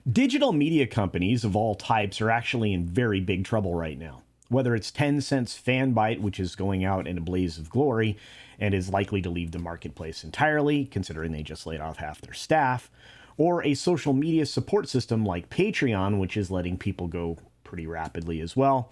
Digital media companies of all types are actually in very big trouble right now. Whether it's Tencent's Fanbyte, which is going out in a blaze of glory and is likely to leave the marketplace entirely, considering they just laid off half their staff, or a social media support system like Patreon, which is letting people go pretty rapidly as well,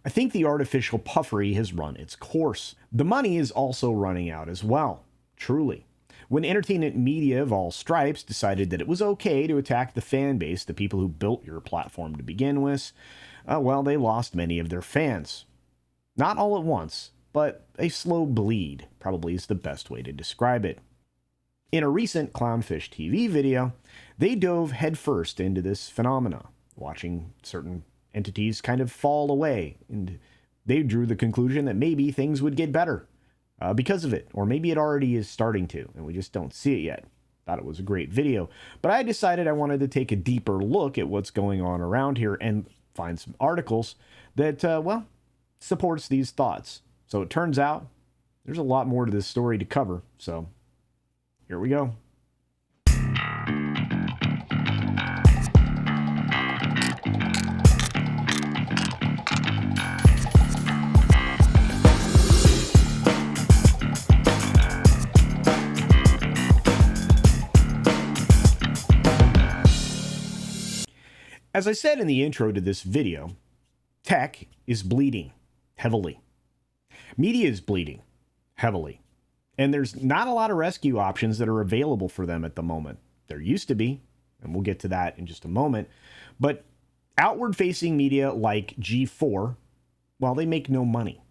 I think the artificial puffery has run its course. The money is also running out as well, truly. When entertainment media of all stripes decided that it was okay to attack the fan base, the people who built your platform to begin with, well, they lost many of their fans. Not all at once, but a slow bleed probably is the best way to describe it. In a recent Clownfish TV video, they dove headfirst into this phenomena, watching certain entities kind of fall away, and they drew the conclusion that maybe things would get better because of it, or maybe it already is starting to, and we just don't see it yet. Thought it was a great video, but I decided I wanted to take a deeper look at what's going on around here and find some articles that, well, supports these thoughts. So it turns out there's a lot more to this story to cover, so here we go. As I said in the intro to this video, tech is bleeding heavily. Media is bleeding heavily. And there's not a lot of rescue options that are available for them at the moment. There used to be, and we'll get to that in just a moment. But outward-facing media like G4, well, they make no money.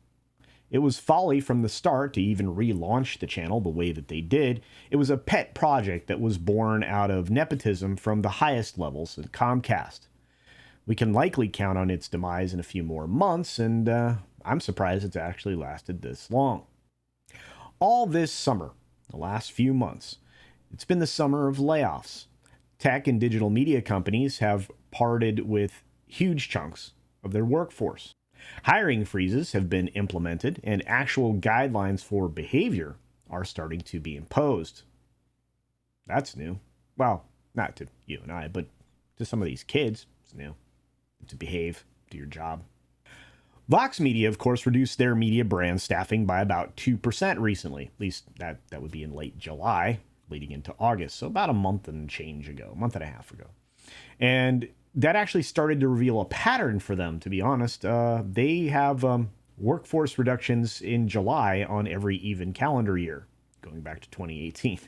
It was folly from the start to even relaunch the channel the way that they did. It was a pet project that was born out of nepotism from the highest levels at Comcast. We can likely count on its demise in a few more months, and I'm surprised it's actually lasted this long. All this summer, the last few months, it's been the summer of layoffs. Tech and digital media companies have parted with huge chunks of their workforce. Hiring freezes have been implemented, and actual guidelines for behavior are starting to be imposed. That's new. Well, not to you and I, but to some of these kids, it's new. To behave, do your job. Vox Media, of course, reduced their media brand staffing by about 2% recently. At least that would be in late July, leading into August. So about a month and change ago, a month and a half ago. And that actually started to reveal a pattern for them, to be honest. They have workforce reductions in July on every even calendar year, going back to 2018.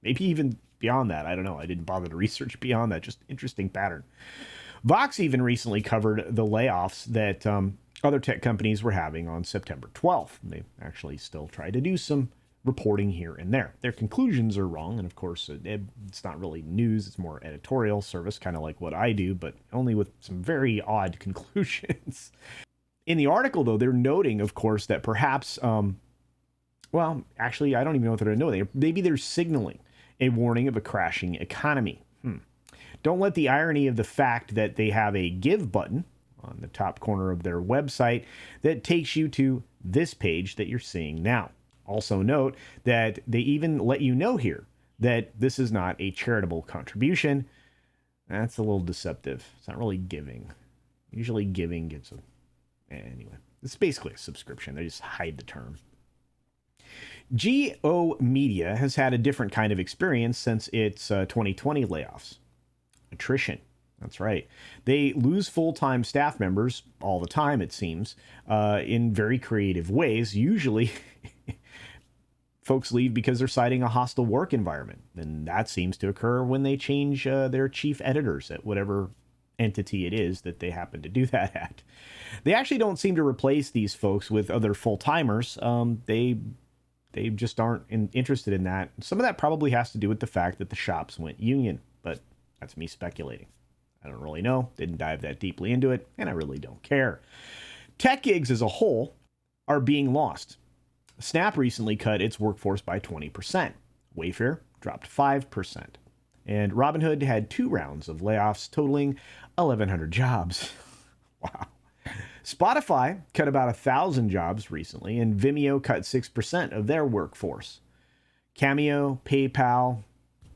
Maybe even beyond that. I don't know. I didn't bother to research beyond that. Just interesting pattern. Vox even recently covered the layoffs that other tech companies were having on September 12th. They actually still try to do some reporting here and there. Their conclusions are wrong, and of course, it's not really news. It's more editorial service, kind of like what I do, but only with some very odd conclusions. In the article, though, they're noting, of course, that perhaps, well, actually, I don't even know what they're noting. Maybe they're signaling a warning of a crashing economy. Don't let the irony of the fact that they have a give button on the top corner of their website that takes you to this page that you're seeing now. Also note that they even let you know here that this is not a charitable contribution. That's a little deceptive. It's not really giving. Usually giving gets a... Anyway, it's basically a subscription. They just hide the term. GO Media has had a different kind of experience since its 2020 layoffs. Attrition. That's right. They lose full-time staff members all the time, it seems, in very creative ways. Usually, folks leave because they're citing a hostile work environment. And that seems to occur when they change their chief editors at whatever entity it is that they happen to do that at. They actually don't seem to replace these folks with other full-timers. They just aren't interested in that. Some of that probably has to do with the fact that the shops went union, but that's me speculating. I don't really know. Didn't dive that deeply into it, and I really don't care. Tech gigs as a whole are being lost. Snap recently cut its workforce by 20%. Wayfair dropped 5%. And Robinhood had 2 rounds of layoffs totaling 1,100 jobs. Wow. Spotify cut about 1,000 jobs recently, and Vimeo cut 6% of their workforce. Cameo, PayPal,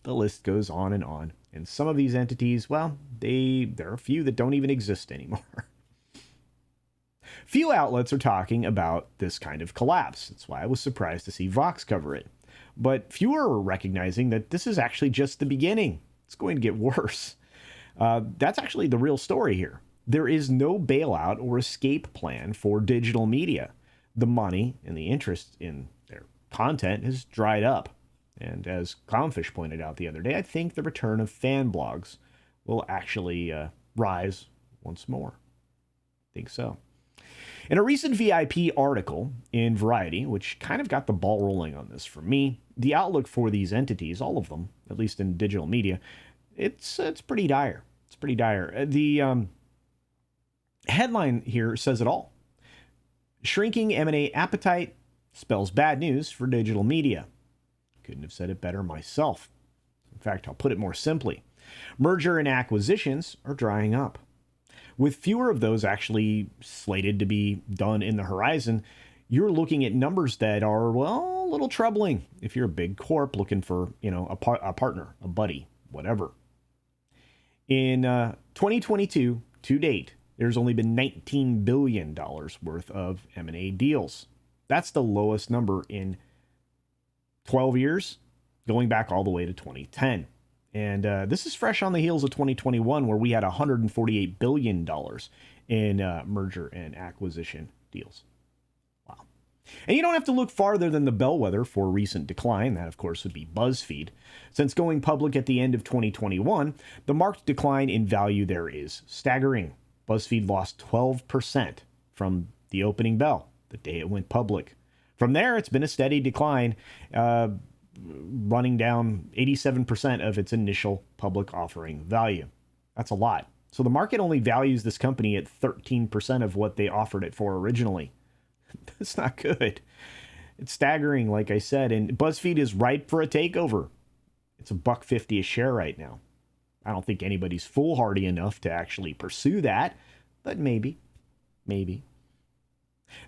the list goes on and on. And some of these entities, well, there are a few that don't even exist anymore. Few outlets are talking about this kind of collapse. That's why I was surprised to see Vox cover it. But fewer are recognizing that this is actually just the beginning. It's going to get worse. That's actually the real story here. There is no bailout or escape plan for digital media. The money and the interest in their content has dried up. And as Clownfish pointed out the other day, I think the return of fan blogs will actually rise once more. I think so. In a recent VIP article in Variety, which kind of got the ball rolling on this for me, the outlook for these entities, all of them, at least in digital media, it's pretty dire. It's pretty dire. The headline here says it all. Shrinking M&A appetite spells bad news for digital media. Couldn't have said it better myself. In fact, I'll put it more simply. Merger and acquisitions are drying up. With fewer of those actually slated to be done in the horizon, you're looking at numbers that are, well, a little troubling if you're a big corp looking for, a partner, a buddy, whatever. In 2022, to date, there's only been $19 billion worth of M&A deals. That's the lowest number in 12 years, going back all the way to 2010. And this is fresh on the heels of 2021, where we had $148 billion in merger and acquisition deals. Wow. And you don't have to look farther than the bellwether for recent decline. That, of course, would be BuzzFeed. Since going public at the end of 2021, the marked decline in value there is staggering. BuzzFeed lost 12% from the opening bell, the day it went public. From there, it's been a steady decline, running down 87% of its initial public offering value. That's a lot. So the market only values this company at 13% of what they offered it for originally. That's not good. It's staggering, like I said, and BuzzFeed is ripe for a takeover. It's $1.50 a share right now. I don't think anybody's foolhardy enough to actually pursue that, but maybe.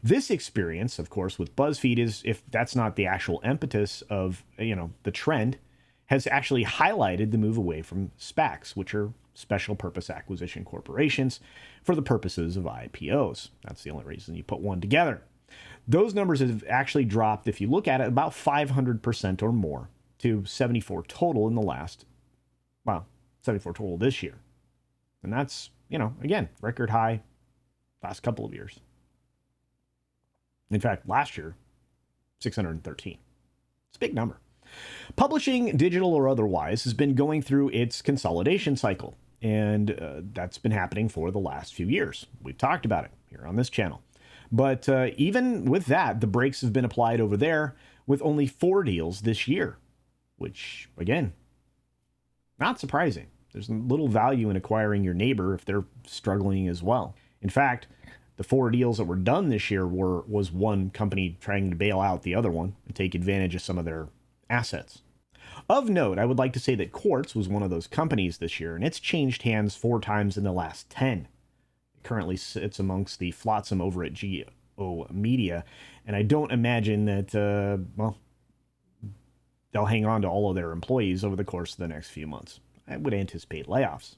This experience, of course, with BuzzFeed is, if that's not the actual impetus of, the trend, has actually highlighted the move away from SPACs, which are special purpose acquisition corporations, for the purposes of IPOs. That's the only reason you put one together. Those numbers have actually dropped, if you look at it, about 500% or more to 74 total in the last, 74 total this year. And that's, again, record high last couple of years. In fact, last year, 613. It's a big number. Publishing, digital or otherwise, has been going through its consolidation cycle, and that's been happening for the last few years. We've talked about it here on this channel. But even with that, the brakes have been applied over there with only 4 deals this year, which, again, not surprising. There's little value in acquiring your neighbor if they're struggling as well. In fact, the 4 deals that were done this year was one company trying to bail out the other one and take advantage of some of their assets. Of note, I would like to say that Quartz was one of those companies this year, and it's changed hands 4 times in the last 10. It currently sits amongst the flotsam over at GO Media, and I don't imagine that, they'll hang on to all of their employees over the course of the next few months. I would anticipate layoffs.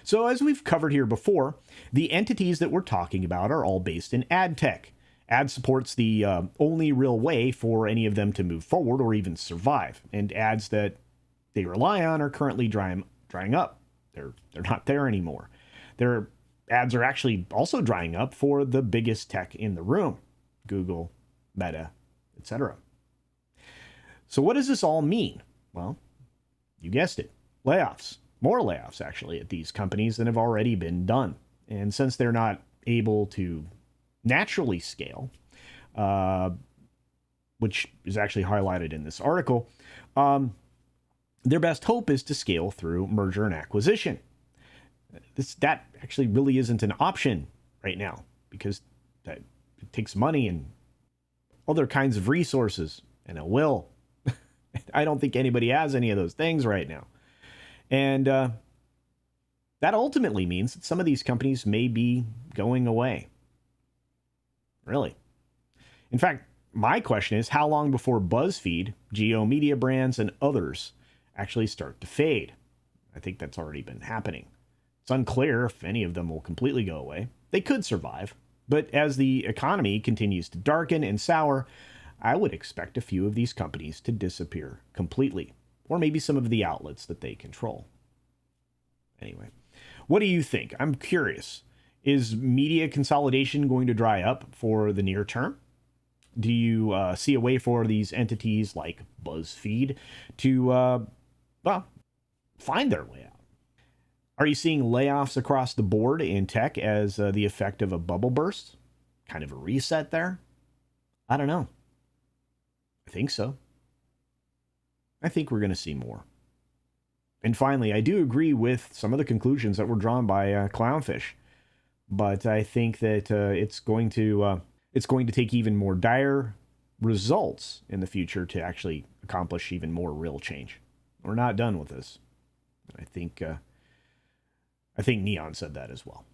So as we've covered here before, the entities that we're talking about are all based in ad tech. Ad support's the only real way for any of them to move forward or even survive. And ads that they rely on are currently drying up. They're not there anymore. Their ads are actually also drying up for the biggest tech in the room, Google, Meta, etc. So what does this all mean? Well, you guessed it, layoffs. More layoffs, actually, at these companies than have already been done. And since they're not able to naturally scale, which is actually highlighted in this article, their best hope is to scale through merger and acquisition. That actually really isn't an option right now, because it takes money and other kinds of resources and a will. I don't think anybody has any of those things right now. And that ultimately means that some of these companies may be going away. Really. In fact, my question is, how long before BuzzFeed, GO Media Brands, and others actually start to fade? I think that's already been happening. It's unclear if any of them will completely go away. They could survive, but as the economy continues to darken and sour, I would expect a few of these companies to disappear completely, or maybe some of the outlets that they control. Anyway, what do you think? I'm curious. Is media consolidation going to dry up for the near term? Do you see a way for these entities like BuzzFeed to, find their way out? Are you seeing layoffs across the board in tech as the effect of a bubble burst? Kind of a reset there? I don't know. I think so. I think we're going to see more. And finally, I do agree with some of the conclusions that were drawn by Clownfish, but I think that it's going to take even more dire results in the future to actually accomplish even more real change. We're not done with this. I think Neon said that as well.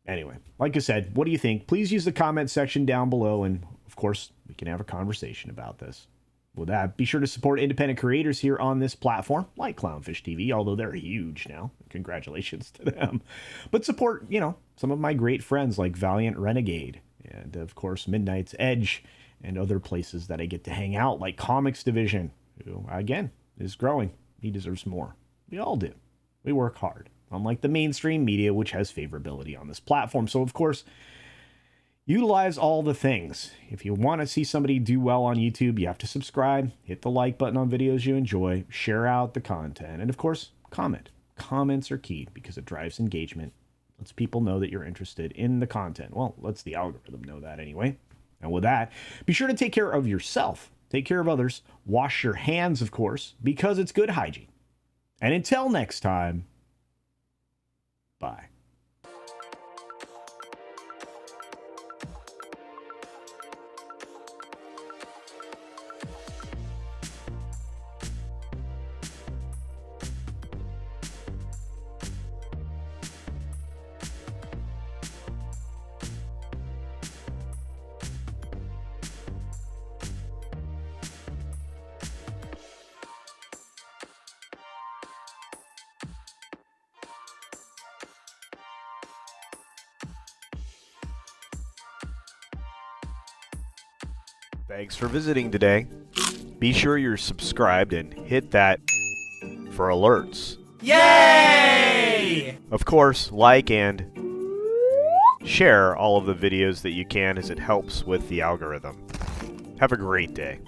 Anyway, like I said, what do you think? Please use the comment section down below, and of course, we can have a conversation about this. With that, be sure to support independent creators here on this platform, like Clownfish TV, although they're huge now. Congratulations to them. But support, some of my great friends like Valiant Renegade, and of course, Midnight's Edge, and other places that I get to hang out, like Comics Division, who, again, is growing. He deserves more. We all do. We work hard, unlike the mainstream media, which has favorability on this platform. So, of course, utilize all the things. If you want to see somebody do well on YouTube, you have to subscribe, hit the like button on videos you enjoy, share out the content, and of course, comment. Comments are key because it drives engagement, lets people know that you're interested in the content. Well, lets the algorithm know that anyway. And with that, be sure to take care of yourself, take care of others, wash your hands, of course, because it's good hygiene. And until next time, bye. Thanks for visiting today. Be sure you're subscribed and hit that for alerts. Yay! Of course, like and share all of the videos that you can as it helps with the algorithm. Have a great day.